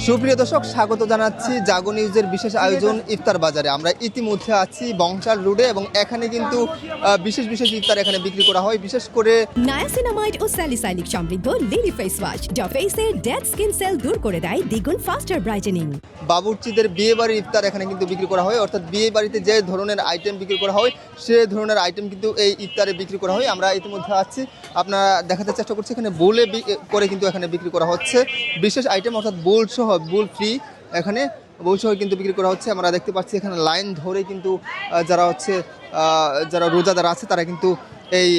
সুপ্রিয় দর্শক, স্বাগত জানাচ্ছি জাগো নিউজের বিশেষ আয়োজন ইফতার বাজারে। আমরা ইতিমধ্যে আছি বংশাল রোডে এবং এখানে কিন্তু বিশেষ বিশেষ ইফতার এখানে বিক্রি করা হয়। বিশেষ করে নায়াসিনামাইড ও স্যালিসাইলিক সমৃদ্ধ লিলি ফেস ওয়াশ, যা ফেসের ডেড স্কিন সেল দূর করে দেয় দ্বিগুণ ফাস্টার ব্রাইটেনিং। বাবুর্চিদের বিয়ে বাড়ির ইফতার এখানে কিন্তু বিক্রি করা হয়, অর্থাৎ বিয়ে বাড়িতে যে ধরনের আইটেম বিক্রি করা হয় সে ধরনের আইটেম কিন্তু এই ইফতারে বিক্রি করা হয়। আমরা ইতিমধ্যে আছি, আপনারা দেখাতে চেষ্টা করছি এখানে বোলে করে কিন্তু এখানে বিক্রি করা হচ্ছে বিশেষ আইটেম, অর্থাৎ বোল সহ, বোল ফ্রি এখানে বোল সহ কিন্তু বিক্রি করা হচ্ছে। আমরা দেখতে পাচ্ছি এখানে লাইন ধরে কিন্তু যারা রোজাদার আছে তারা কিন্তু এই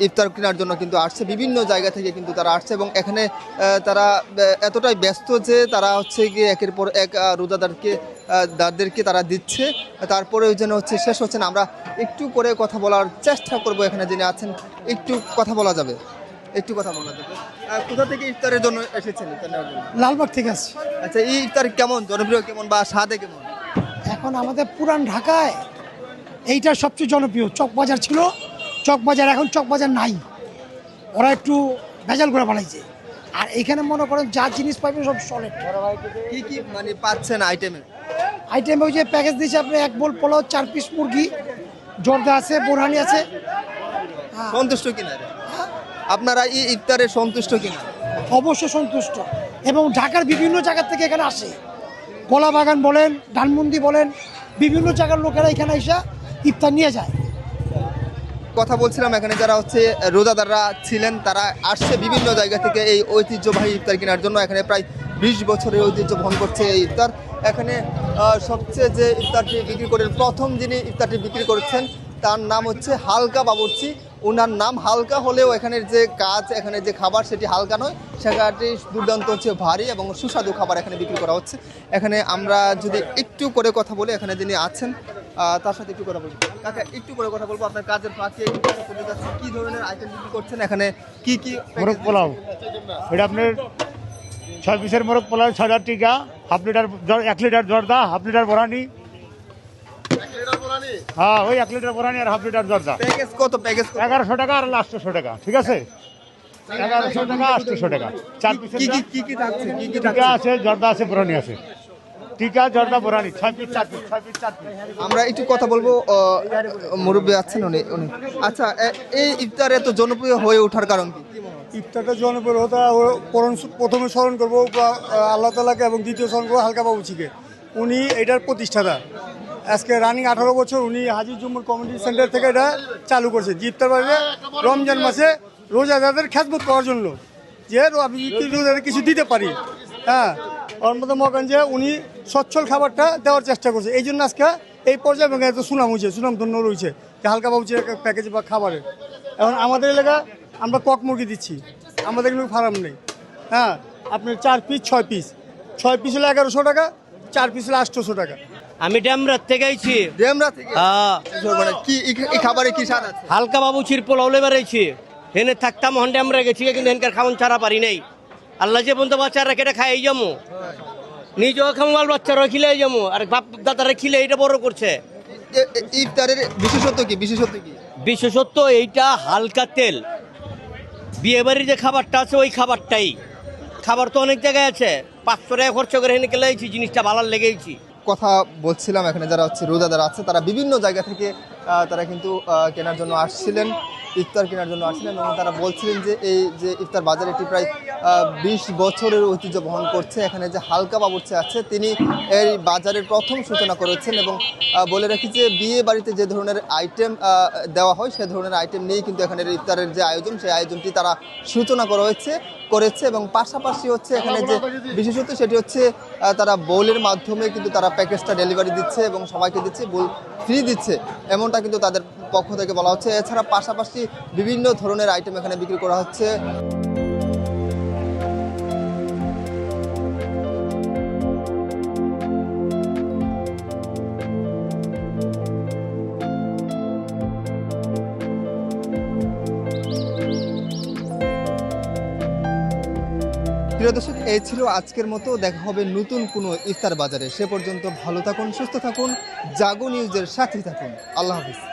ইফতার কেনার জন্য কিন্তু আসছে, বিভিন্ন জায়গা থেকে কিন্তু তারা আসছে এবং এখানে তারা এতটাই ব্যস্ত যে তারা হচ্ছে গিয়ে একের পর এক রোজাদারদেরকে তারা দিচ্ছে, তারপরে যেন হচ্ছে শেষ হচ্ছে না। আমরা একটু করে কথা বলার চেষ্টা করব, এখানে যিনি আছেন একটু কথা বলা যাবে। কোথা থেকে ইফতারের জন্য এসেছেন? লালবাগ থেকে আসছি। আচ্ছা, এই ইফতার কেমন, জনপ্রিয় কেমন বা স্বাদে কেমন? এখন আমাদের পুরান ঢাকায় এইটা সবচেয়ে জনপ্রিয়। চকবাজার ছিল, চকবাজার এখন চকবাজার নাই, ওরা একটু ভেজাল করে বানাইছে। আর এখানে মনে করেন যা জিনিস পাইবেন সব সলিড। কি কি মানে পাচ্ছেন আইটেম ওই যে প্যাকেজ দিয়েছে আপনি, এক বোল পোলাও, 4 পিস মুরগি, জর্দা আছে, বোরহানি আছে। সন্তুষ্ট কিনা আপনারা এই ইফতারে সন্তুষ্ট কিনা? অবশ্য সন্তুষ্ট, এবং ঢাকার বিভিন্ন জায়গা থেকে এখানে আসে। কলাবাগান বলেন, ধানমন্ডি বলেন, বিভিন্ন জায়গার লোকেরা এখানে এসে ইফতার নিয়ে যায়। কথা বলছিলাম, এখানে যারা হচ্ছে রোজাদাররা ছিলেন তারা আসছে বিভিন্ন জায়গা থেকে এই ঐতিহ্যবাহী ইফতার কেনার জন্য। এখানে প্রায় 20 বছরের ঐতিহ্য বহন করছে এই ইফতার। এখানে সবচেয়ে যে ইফতারটি বিক্রি করেন, প্রথম যিনি ইফতারটি বিক্রি করছেন তার নাম হচ্ছে হালকা বাবুর্চি। ওনার নাম হালকা হলেও এখানের যে কাজ, এখানে যে খাবার সেটি হালকা নয়, সেখানটি দুর্দান্ত হচ্ছে ভারী এবং সুস্বাদু খাবার এখানে বিক্রি করা হচ্ছে। এখানে আমরা যদি একটু করে কথা বলি, এখানে যিনি আছেন তার সাথে একটু কথা বলবো। কাকা, একটু করে কথা বলবো, আপনার কাজের ফাঁকে কি ধরনের আইটেম বিক্রি করছেন এখানে? কি কি? মোরগ পোলাও, এটা আপনার 6 পিসের মোরগ পোলাও, 6,000 টিকা, 1 লিটার জর্দা, 1/2 লিটার বোরহানি। হ্যাঁ, ওই 1 লিটার বোরহানি আর 1/2 লিটার জর্দা। প্যাকেজ কত? প্যাকেজ 1100 টাকা আর 800 টাকা। ঠিক আছে, 1100 টাকা, 800 টাকা। 4 পিসের টিকা আছে, জর্দা আছে, বোরহানি আছে। টিকা, জর্দা, borhani, 6 piece 4 piece, 6 piece 4 piece. আমরা একটু কথা বলবো, মুরব্বী আছেন উনি। আচ্ছা, এই ইফতার এত জনপ্রিয় হয়ে ওঠার কারণ কি? ইফতারটা জনপ্রিয় হতে প্রথমে স্মরণ করবো আল্লাহ তাআলাকে এবং দ্বিতীয় স্মরণ করবো হালকা বাবুর্চিকে। উনি এটার প্রতিষ্ঠাতা। আজকে রানিং 18 বছর উনি হাজি জুম্মুর কমিউনিটি সেন্টার থেকে এটা চালু করছে। ইফতার বাড়িতে রমজান মাসে রোজাদারদের খেদমত করার জন্য, যে আমি রোজাদার কিছু দিতে পারি। হ্যাঁ, ওর মধ্যে মকান যে উনি সচ্ছল খাবারটা দেওয়ার চেষ্টা করছে, এই জন্য আজকে এই পর্যায়ে এবং এত সুনাম হয়েছে, সুনাম ধন্য রয়েছে যে হালকা বাবুর্চির প্যাকেজ বা খাবারের। এখন আমাদের এলাকা আমরা কক মুরগি দিচ্ছি, আমাদের কিন্তু ফার্ম নেই। হ্যাঁ, আপনার 4 পিস 6 পিস, 6 পিস হলে 1100 টাকা, 4 পিস হলে 800 টাকা। আমি ডেমরাত থেকে আইছি। ডেমরা থেকে? কি এই খাবারে কি স্বাদ আছে? হালকা বাবুচির পোলাও লেবার আইছি। হেনে থাকতাম, হন ডেমরা গেছি, কিন্তু হেনকার খাওয়ান ছাড়া পারি নাই। আল্লাহ যে বন্ধু বাচ্চারা কেটে খাই যাবো, নিজেও খামাল বাচ্চারা খিলে যাবো, আর বাপ দাদারা খিলে এটা বড় করছে। ইফতারের বিশেষত্ব কি? বিশেষত্ব এইটা হালকা তেল। বিয়ে বাড়ির যে খাবারটা আছে ওই খাবারটাই। খাবার তো অনেক জায়গায় আছে, 500 টাকা খরচ করে হেনে খেলেছি, জিনিসটা ভালো লেগেছি। কথা বলছিলাম, এখানে যারা হচ্ছে রোজাদার আছে তারা বিভিন্ন জায়গা থেকে তারা কিন্তু কেনার জন্য আসছিলেন, ইফতার কেনার জন্য আসছিলেন এবং তারা বলছিলেন যে এই যে ইফতার বাজার এটি প্রায় 20 বছরের ঐতিহ্য বহন করছে। এখানে যে হালকা বাবুর্চি আছে তিনি এই বাজারের প্রথম সূচনা করেছেন এবং বলে রাখি যে বিয়ে বাড়িতে যে ধরনের আইটেম দেওয়া হয় সে ধরনের আইটেম নিয়েই কিন্তু এখানের ইফতারের যে আয়োজন, সেই আয়োজনটি তারা সূচনা করেছে এবং পাশাপাশি হচ্ছে এখানে যে বিশেষত সেটি হচ্ছে তারা বোলের মাধ্যমে কিন্তু তারা প্যাকেজটা ডেলিভারি দিচ্ছে এবং সবাইকে দিচ্ছে, বোল ফ্রি দিচ্ছে, এমনটা কিন্তু তাদের পক্ষ থেকে বলা হচ্ছে। এছাড়া পাশাপাশি বিভিন্ন ধরনের আইটেম এখানে বিক্রি করা হচ্ছে। প্রিয় দর্শক, এই ছিল আজকের মতো। দেখা হবে নতুন কোনো ইফতার বাজারে। সে পর্যন্ত ভালো থাকুন, সুস্থ থাকুন, জাগো নিউজের সাথে থাকুন। আল্লাহ হাফিজ।